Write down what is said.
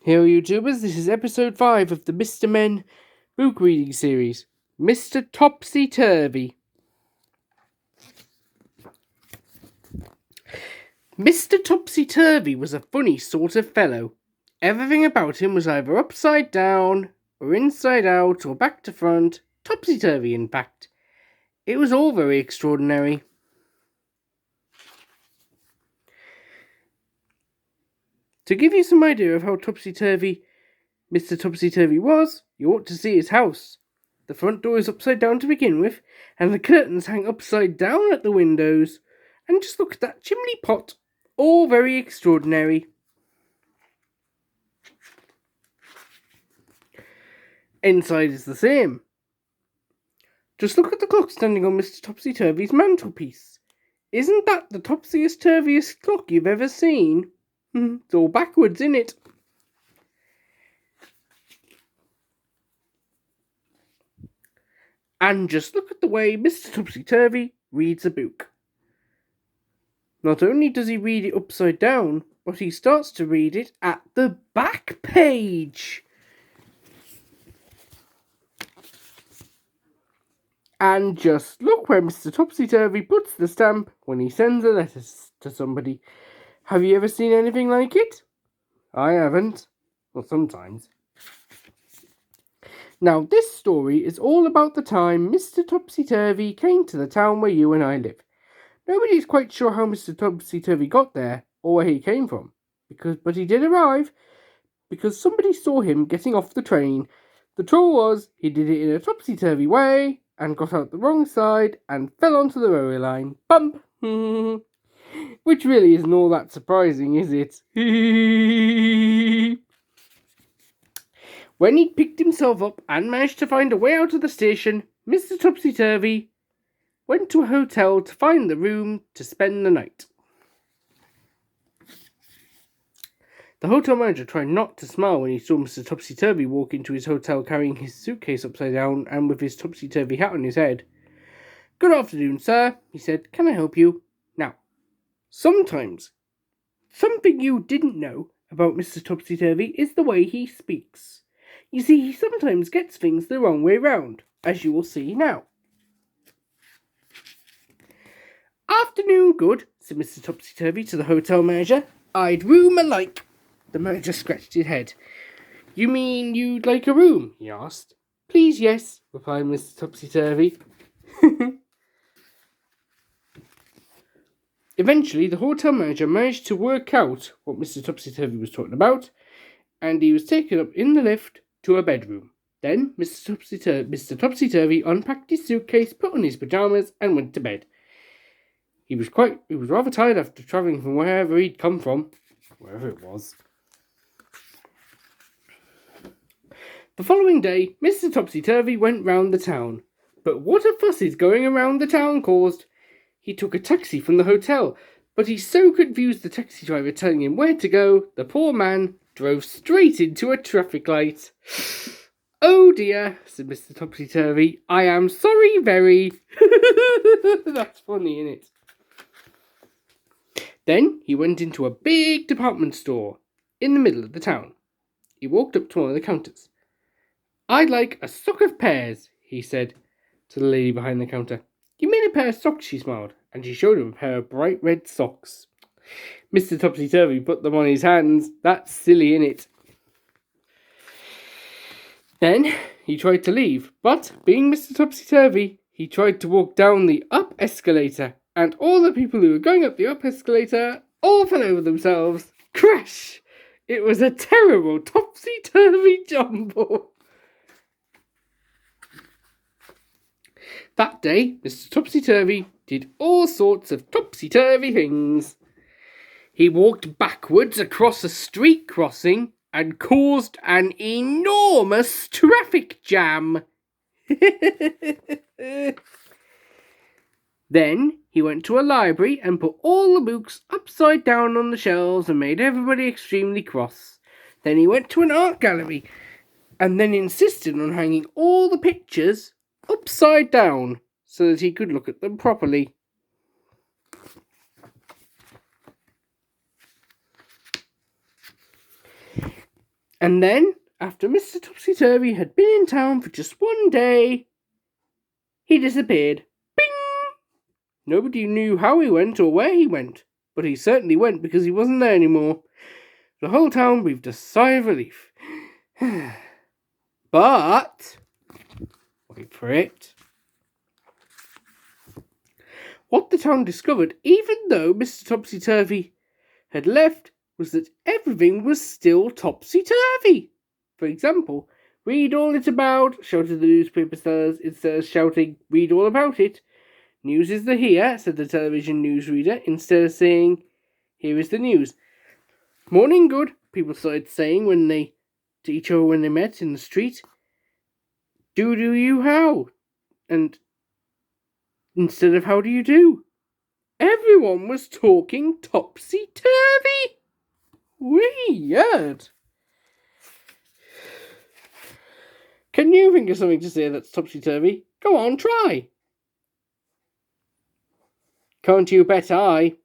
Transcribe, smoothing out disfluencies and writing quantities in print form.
Hello YouTubers, this is episode 5 of the Mr. Men book reading series, Mr. Topsy-Turvy. Mr. Topsy-Turvy was a funny sort of fellow. Everything about him was either upside down, or inside out, or back to front, topsy-turvy in fact. It was all very extraordinary. To give you some idea of how topsy-turvy Mr. Topsy-Turvy was, you ought to see his house. The front door is upside down to begin with, and the curtains hang upside down at the windows. And just look at that chimney pot. All very extraordinary. Inside is the same. Just look at the clock standing on Mr. Topsy-Turvy's mantelpiece. Isn't that the topsiest-turviest clock you've ever seen? It's all backwards, isn't it? And just look at the way Mr. Topsy-Turvy reads a book. Not only does he read it upside down, but he starts to read it at the back page. And just look where Mr. Topsy-Turvy puts the stamp when he sends a letter to somebody. Have you ever seen anything like it? I haven't. Well, sometimes. Now, this story is all about the time Mr. Topsy-Turvy came to the town where you and I live. Nobody's quite sure how Mr. Topsy-Turvy got there, or where he came from. But he did arrive, because somebody saw him getting off the train. The trouble was, he did it in a topsy-turvy way, and got out the wrong side, and fell onto the railway line. Bump! Which really isn't all that surprising, is it? When he'd picked himself up and managed to find a way out of the station, Mr. Topsy-Turvy went to a hotel to find the room to spend the night. The hotel manager tried not to smile when he saw Mr. Topsy-Turvy walk into his hotel carrying his suitcase upside down and with his topsy-turvy hat on his head. "Good afternoon, sir," he said. "Can I help you?" Now, sometimes, something you didn't know about Mr. Topsy-Turvy is the way he speaks. You see, he sometimes gets things the wrong way round, as you will see now. "Afternoon, good," said Mr. Topsy-Turvy to the hotel manager. "I'd room alike." The manager scratched his head. "You mean you'd like a room?" he asked. "Please, yes," replied Mr. Topsy-Turvy. Eventually, the hotel manager managed to work out what Mr. Topsy-Turvy was talking about, and he was taken up in the lift to a bedroom. Then Mr. Topsy-Turvy unpacked his suitcase, put on his pyjamas, and went to bed. He was rather tired after travelling from wherever he'd come from, wherever it was. The following day, Mr. Topsy-Turvy went round the town. But what a fuss his going around the town caused! He took a taxi from the hotel, but he so confused the taxi driver telling him where to go, the poor man drove straight into a traffic light. "Oh dear," said Mr. Topsy-Turvy, "I am sorry very." That's funny, isn't it? Then he went into a big department store in the middle of the town. He walked up to one of the counters. "I'd like a sock of pears," he said to the lady behind the counter. "You mean a pair of socks?" she smiled, and she showed him a pair of bright red socks. Mr. Topsy-Turvy put them on his hands. That's silly, innit? Then he tried to leave, but being Mr. Topsy-Turvy, he tried to walk down the up escalator, and all the people who were going up the up escalator all fell over themselves. Crash! It was a terrible topsy-turvy jumble. That day, Mr. Topsy-Turvy did all sorts of topsy-turvy things. He walked backwards across a street crossing and caused an enormous traffic jam. Then he went to a library and put all the books upside down on the shelves and made everybody extremely cross. Then he went to an art gallery and then insisted on hanging all the pictures upside down so that he could look at them properly. And then, after Mr. Topsy-Turvy had been in town for just one day, he disappeared. Bing! Nobody knew how he went or where he went, but he certainly went because he wasn't there anymore. The whole town breathed a sigh of relief. But, wait for it. What the town discovered, even though Mr. Topsy-Turvy had left, was that everything was still topsy-turvy. For example, read all it's about, shouted the newspaper sellers instead of shouting, read all about it. News is the here, said the television newsreader, instead of saying, here is the news. Morning good, people started saying to each other when they met in the street. Do you how? And instead of how do you do? Everyone was talking topsy-turvy. Weird. Can you think of something to say that's topsy-turvy? Go on, try. Can't you bet I?